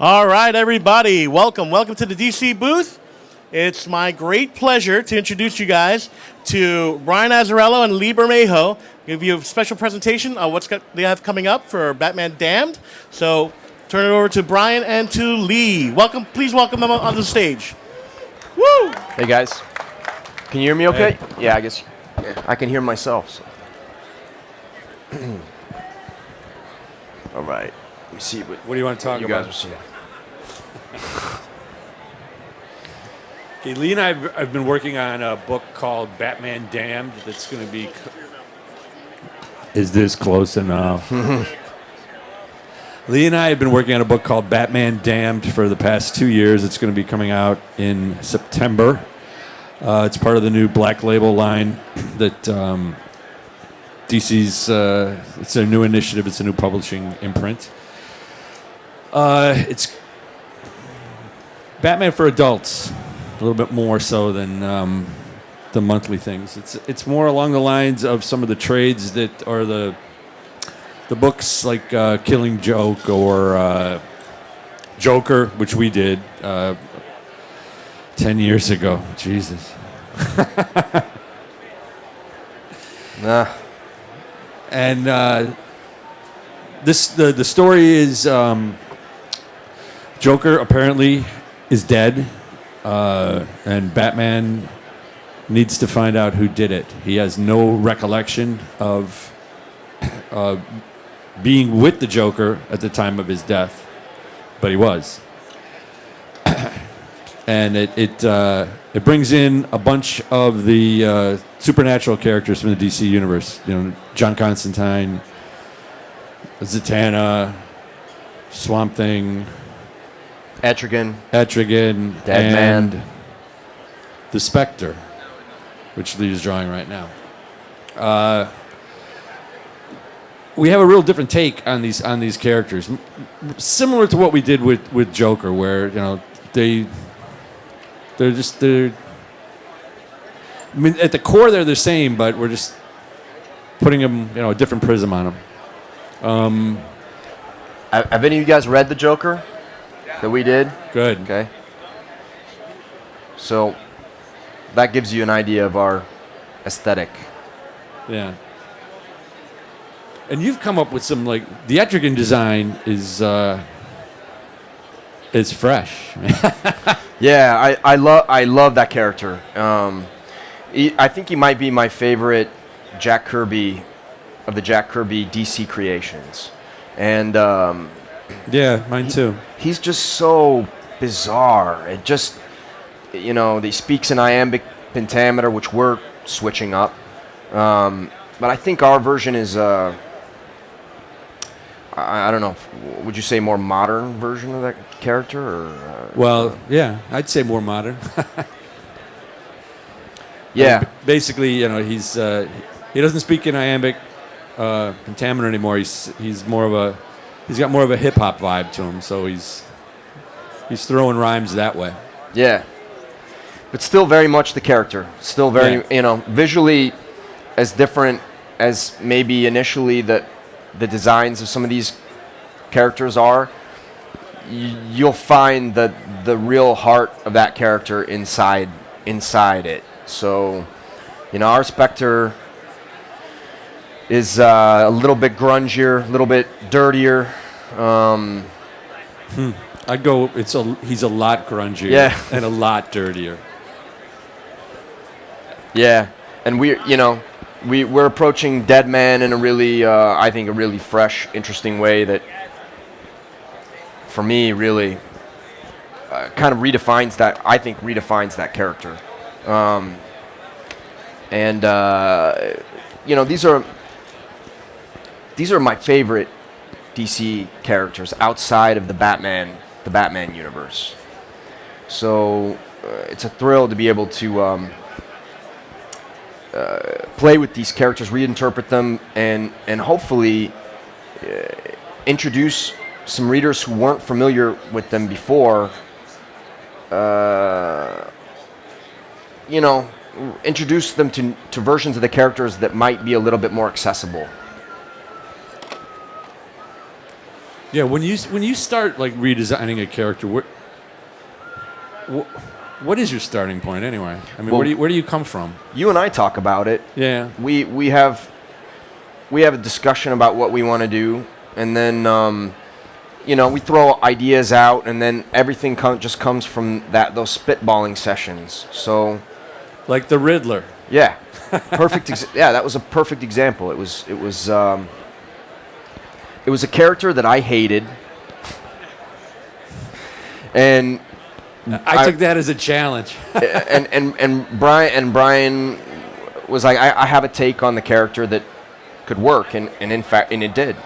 All right, everybody, welcome to the DC booth. It's my great pleasure to introduce you guys to Brian Azzarello and Lee Bermejo. Give you a special presentation on they have coming up for Batman Damned. So turn it over to Brian and to Lee. Please welcome them on the stage. Woo! Hey guys, can you hear me okay? Hey. Yeah, I guess I can hear myself. So. All right, let me see what do you want to talk you about? guys are seeing. Okay, Lee and I have been working on a book called Batman Damned that's going to be... Is this close enough? Lee and I have been working on a book called Batman Damned for the past 2 years. It's going to be coming out in September. It's part of the new Black Label line that DC's... it's a new initiative. It's a new publishing imprint. It's Batman for adults, a little bit more so than the monthly things. It's more along the lines of some of the trades that are the books like Killing Joke or Joker, which we did 10 years ago. Jesus. Nah. And the story is Joker apparently is dead, and Batman needs to find out who did it. He has no recollection of being with the Joker at the time of his death, but he was. And it brings in a bunch of the supernatural characters from the DC universe. You know, John Constantine, Zatanna, Swamp Thing, Etrigan, and Man. the Spectre, which Lee is drawing right now. We have a real different take on these characters, similar to what we did with Joker, where they're. I mean, at the core they're the same, but we're just putting them, a different prism on them. Have any of you guys read The Joker that we did? Good. Okay. So that gives you an idea of our aesthetic. Yeah. And you've come up with some, like, the Etrigan design is fresh. Yeah, I love that character. I think he might be my favorite Jack Kirby of the Jack Kirby DC creations. And yeah, mine too. He's just so bizarre. It just, he speaks in iambic pentameter, which we're switching up. But I think our version is, I don't know, would you say more modern version of that character? Or, well, yeah, I'd say more modern. Yeah. I mean, basically, he's he doesn't speak in iambic pentameter anymore. He's got more of a hip hop vibe to him. So he's throwing rhymes that way. Yeah, but still very much the character. Still very visually as different as maybe initially the designs of some of these characters are. You'll find the real heart of that character inside it. So, our Spectre is a little bit grungier, a little bit dirtier. I'd go. He's a lot grungier, and a lot dirtier. Yeah, and we're approaching Dead Man in a really, I think, a really fresh, interesting way that, for me, really kind of redefines that. I think redefines that character. These are my favorite DC characters outside of the Batman universe. So it's a thrill to be able to play with these characters, reinterpret them, and hopefully introduce some readers who weren't familiar with them before. Introduce them to versions of the characters that might be a little bit more accessible. Yeah, when you start like redesigning a character, what is your starting point anyway? I mean, Well, where do you come from? You and I talk about it. Yeah. We have a discussion about what we want to do, and then we throw ideas out, and then everything just comes from those spitballing sessions. So, Like the Riddler. yeah, that was a perfect example. It was a character that I hated, and I took that as a challenge. and Brian was like, I have a take on the character that could work, and in fact, it did.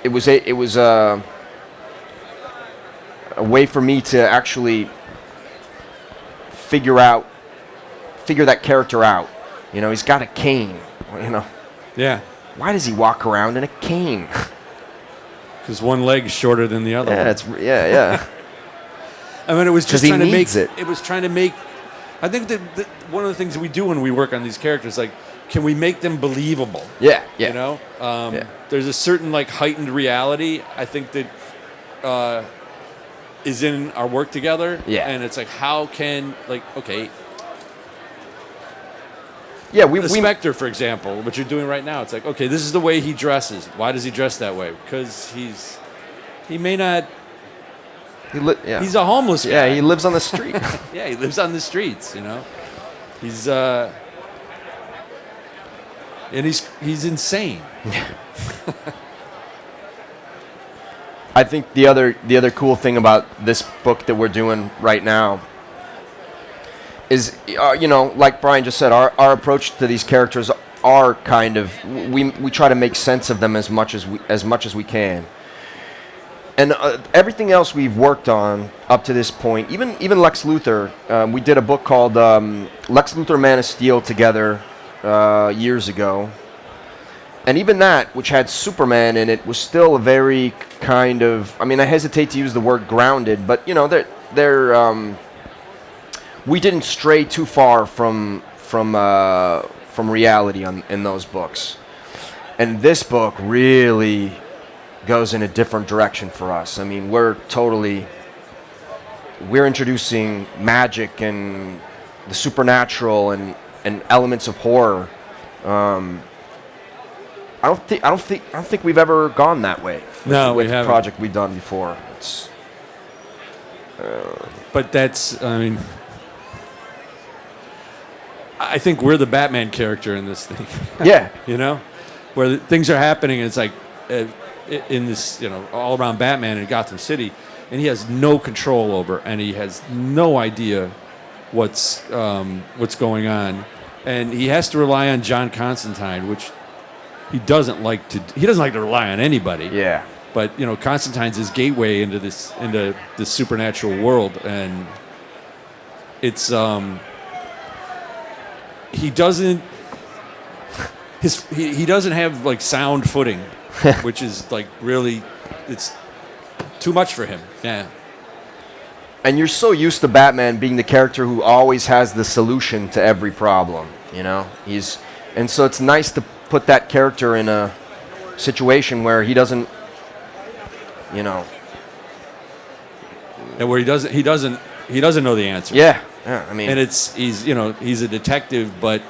It was a way for me to actually figure that character out. He's got a cane. Yeah. Why does he walk around in a cane? Because one leg's shorter than the other. Yeah. I mean, it was just 'Cause he trying to make needs it. It was trying to make. I think that one of the things that we do when we work on these characters, like, can we make them believable? Yeah. There's a certain like heightened reality. I think that is in our work together. Yeah. And it's like, how can okay. Yeah, The Spectre, for example, what you're doing right now, it's like, okay, this is the way he dresses. Why does he dress that way? Because he may not. He's a homeless guy. Yeah, he lives on the street. Yeah, he lives on the streets. He's and he's insane. I think the other cool thing about this book that we're doing right now is, like Brian just said, our approach to these characters are kind of, we try to make sense of them as much as we can. And everything else we've worked on up to this point, even Lex Luthor, we did a book called Lex Luthor Man of Steel together years ago. And even that, which had Superman in it, was still a very kind of, I mean, I hesitate to use the word grounded, but we didn't stray too far from reality in those books. And this book really goes in a different direction for us. I mean, we're introducing magic and the supernatural and elements of horror. I don't think we've ever gone that way. We haven't. The project we've done before. It's, but that's, I mean, I think we're the Batman character in this thing. Yeah. Where things are happening, and it's like in this, all around Batman in Gotham City, and he has no control over, and he has no idea what's going on, and he has to rely on John Constantine, which he doesn't like to rely on anybody. Yeah. But Constantine's his gateway into this supernatural world, and it's he doesn't have like sound footing, which is like really, it's too much for him. Yeah. And you're so used to Batman being the character who always has the solution to every problem, and so it's nice to put that character in a situation where he doesn't, and where he doesn't know the answer. Yeah. I mean, and he's a detective, but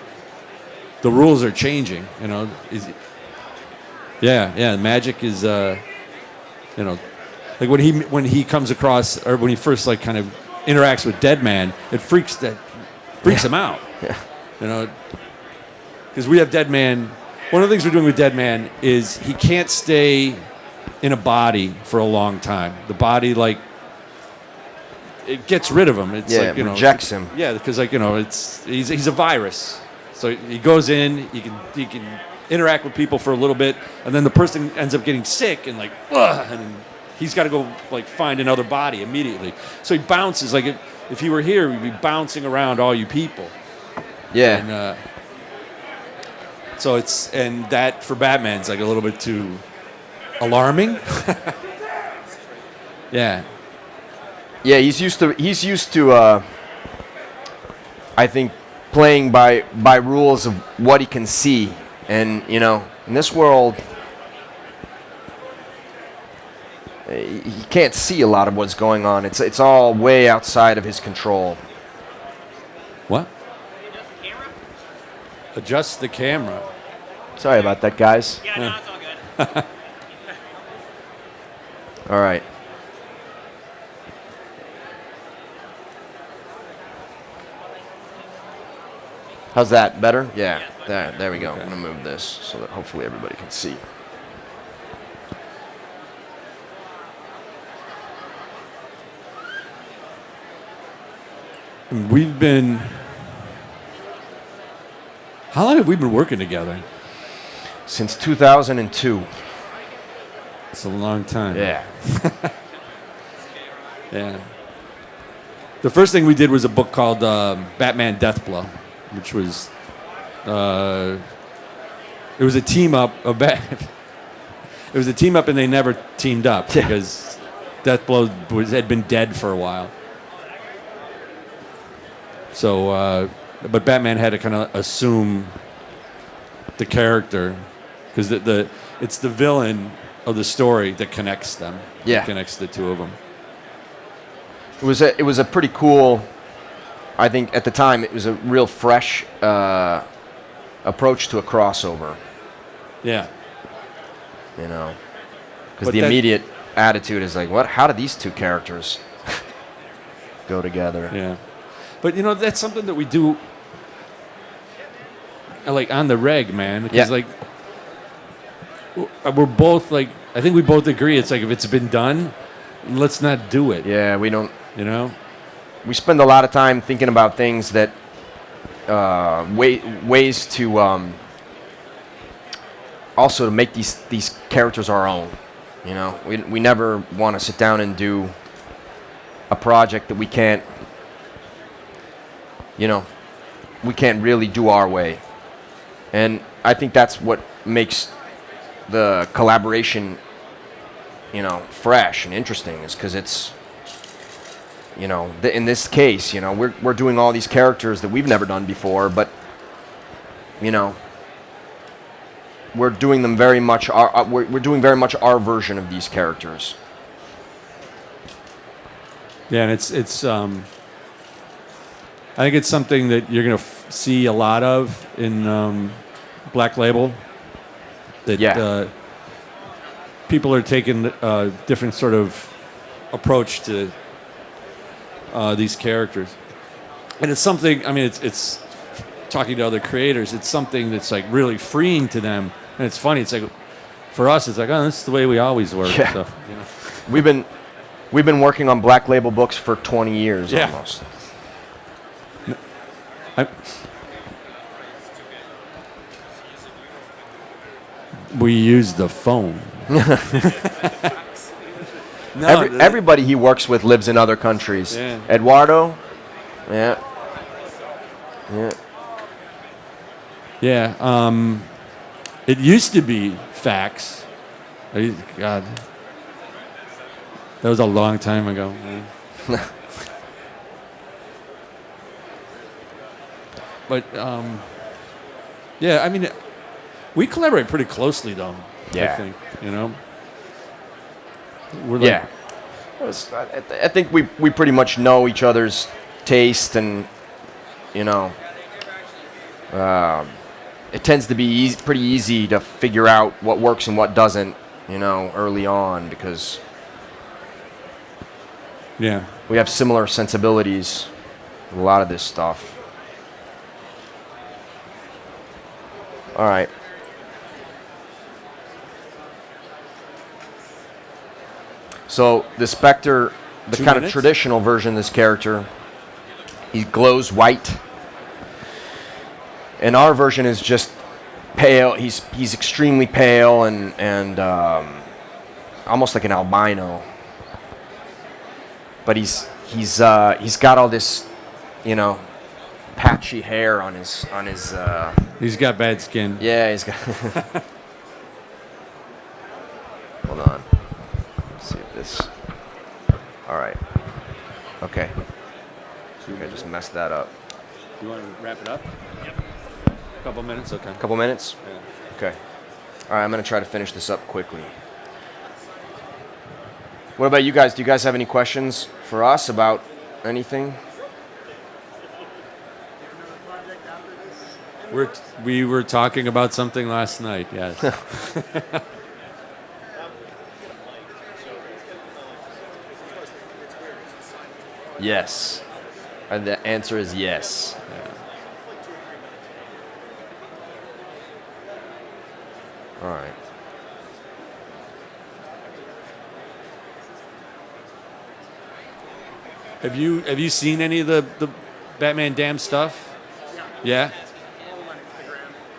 the rules are changing. Magic is like when he comes across, or when he first like kind of interacts with Deadman, it freaks him out. Yeah. Because we have Deadman. One of the things we're doing with Deadman is he can't stay in a body for a long time. The body, like, it gets rid of him. It's like, rejects him. Yeah, because he's a virus. So he goes in, he can interact with people for a little bit, and then the person ends up getting sick and and he's got to go like find another body immediately. So he bounces like if he were here, he'd be bouncing around all you people. Yeah. And so and that for Batman's like a little bit too alarming. Yeah. Yeah, he's used to I think playing by rules of what he can see, and in this world he can't see a lot of what's going on. It's all way outside of his control. What? Adjust the camera. Sorry about that, guys. Yeah, no, it's all good. All right. How's that? Better? Yeah. There we go. Okay. I'm going to move this so that hopefully everybody can see. We've been. How long have we been working together? Since 2002. It's a long time. Yeah. Yeah. The first thing we did was a book called Batman Death Blow, which was it was a team up. It was a team up, and they never teamed up because Death Blow had been dead for a while. So, but Batman had to kind of assume the character because it's the villain of the story that connects them. Yeah. That connects the two of them. It was a pretty cool. I think at the time it was a real fresh approach to a crossover. Yeah. You know, because But the that- immediate attitude is like, what? How do these two characters go together? Yeah. But, that's something that we do, like, on the reg, man. Because, Yeah. like, we're both, like, I think we both agree. It's like, if it's been done, let's not do it. Yeah, we don't. We spend a lot of time thinking about things that ways to also to make these characters our own. We never want to sit down and do a project that we can't really do our way. And I think that's what makes the collaboration fresh and interesting, is because it's in this case, we're doing all these characters that we've never done before, but we're doing them very much we're doing very much our version of these characters. Yeah, and it's I think it's something that you're going to see a lot of in Black Label. That people are taking a different sort of approach to these characters. And it's something, I mean, it's talking to other creators, it's something that's like really freeing to them. And it's funny, it's like, for us, it's like, oh, this is the way we always work. Yeah. So, We've been working on Black Label books for 20 years almost. We use the phone. Everybody he works with lives in other countries. Yeah. Eduardo, yeah. Yeah. It used to be fax. God. That was a long time ago. But, yeah, I mean, we collaborate pretty closely, though. Yeah. I think, We're like, Yeah. I think we pretty much know each other's taste, and it tends to be pretty easy to figure out what works and what doesn't, early on, because yeah. we have similar sensibilities with a lot of this stuff. All right. So the Spectre, the 2 kind of minutes? traditional version of this character, he glows white. And our version is just pale. He's extremely pale and almost like an albino. But he's got all this, patchy hair on his. He's got bad skin. Yeah, he's got. Hold on. Let's see if this. All right. Okay. I think I just messed that up. You want to wrap it up? Yep. A couple minutes? Okay. A couple minutes? Yeah. Okay. All right, I'm going to try to finish this up quickly. What about you guys? Do you guys have any questions for us about anything? We were talking about something last night. Yes. Yes. And the answer is yes. All right. Have you seen any of the Batman Damn stuff? Yeah.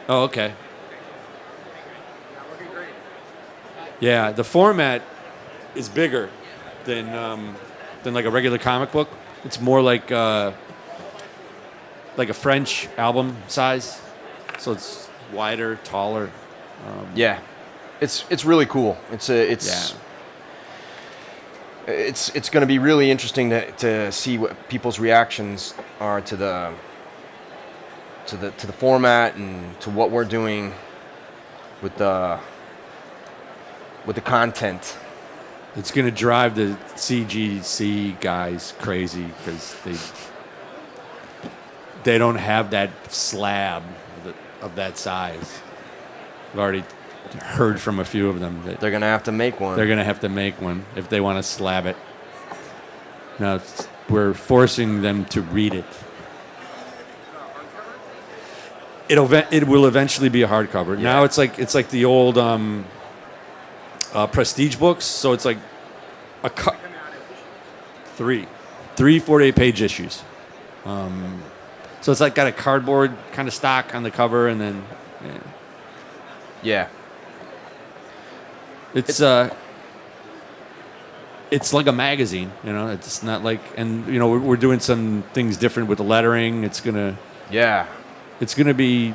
Oh, okay. Yeah, the format is bigger than like a regular comic book. It's more like a French album size, so it's wider, taller. Yeah, it's really cool. It's going to be really interesting to see what people's reactions are to the format and to what we're doing with the content. It's going to drive the CGC guys crazy because they don't have that slab of that size. I've already heard from a few of them that They're going to have to make one. they're going to have to make one if they want to slab it. Now we're forcing them to read it. It will eventually be a hardcover. Yeah. Now it's like the old prestige books. So it's like three 48-page issues. So it's like got a cardboard kind of stock on the cover, and then Yeah. it's like a magazine. It's not like, and we're doing some things different with the lettering. It's gonna be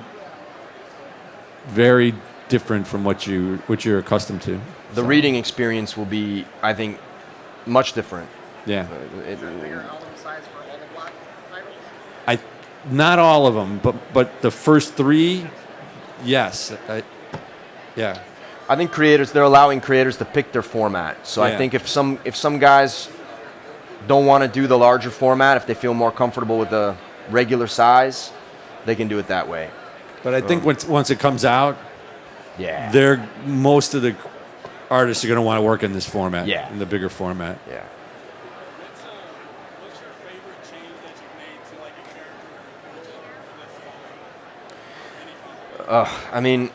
very different from what you're accustomed to. The reading experience will be, I think, much different. Yeah. Bigger album size for all the block titles? Not all of them, but the first three, yes. Yeah. I think they're allowing creators to pick their format. So I Yeah. think if some guys don't want to do the larger format, if they feel more comfortable with the regular size, they can do it that way. But I think once it comes out, Yeah. most of the artists are going to want to work in this format, Yeah. in the bigger format. Yeah. What's your favorite change that you've made to like a character? I mean,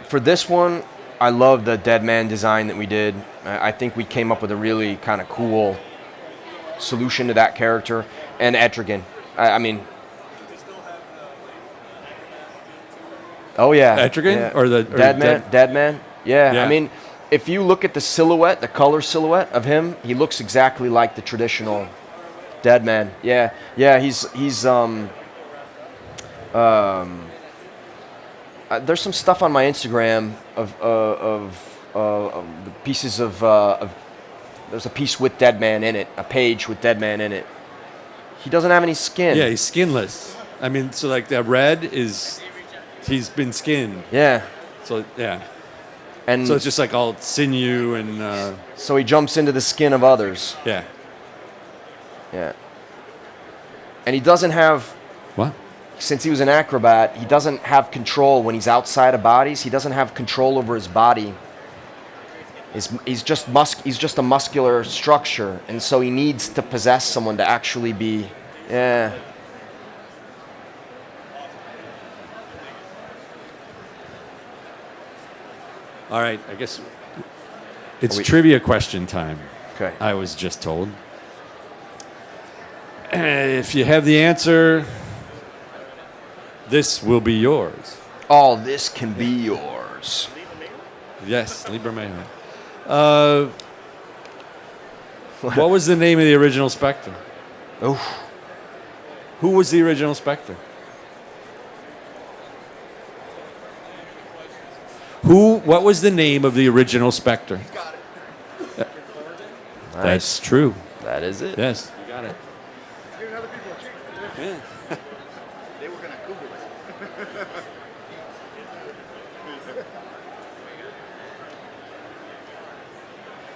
for this one, I love the Dead Man design that we did. I think we came up with a really kind of cool solution to that character. And Etrigan. I mean... Oh, yeah. Etrigan? Yeah. Or Dead Man? Dead Man? Yeah. Yeah. I mean, if you look at the silhouette, the color silhouette of him, he looks exactly like the traditional Dead Man. Yeah. Yeah, he's there's some stuff on my Instagram of pieces of there's a piece with Dead Man in it, a page with Dead Man in it. He doesn't have any skin. Yeah, he's skinless. I mean, so like that red he's been skinned. Yeah. So, yeah. And So it's just like all sinew and, so he jumps into the skin of others. yeah. Yeah. And he doesn't have, What? since he was an acrobat, he doesn't have control when he's outside of bodies. He doesn't have control over his body. He's just a muscular structure, and so he needs to possess someone to actually be. Yeah. All right, I guess it's trivia question time. Okay. I was just told. If you have the answer, this will be yours. All this can be yours. Yes, Lee Bermejo. What was the name of the original Spectre? Oh, Who was the original Spectre? What was the name of the original Spectre? That's true. that is it. Yes, you got it. Giving other people a chance. Yeah. They were going to Google it.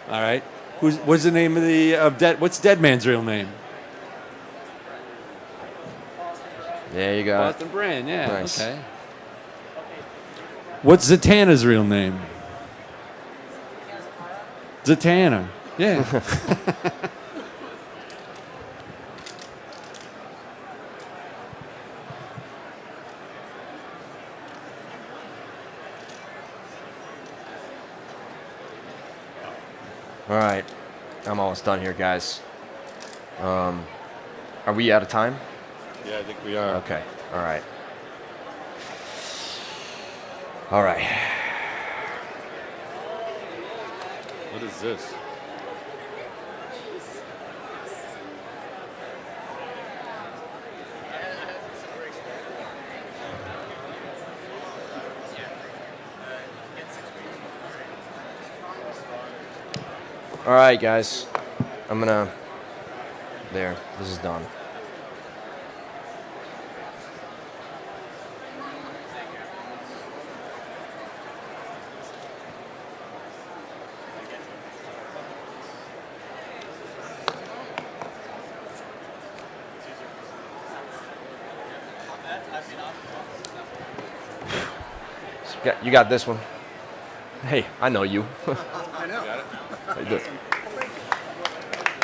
All right. What's the name of what's Dead Man's real name? There you go. Boston Brand, yeah. Nice. Okay. What's Zatanna's real name? Zatanna. Yeah. All right. I'm almost done here, guys. Are we out of time? Yeah, I think we are. Okay. All right. All right. What is this? All right, guys. I'm gonna. There. This is done. You got this one. Hey, I know you. I know.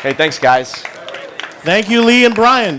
Hey, thanks, guys. Thank you, Lee and Brian.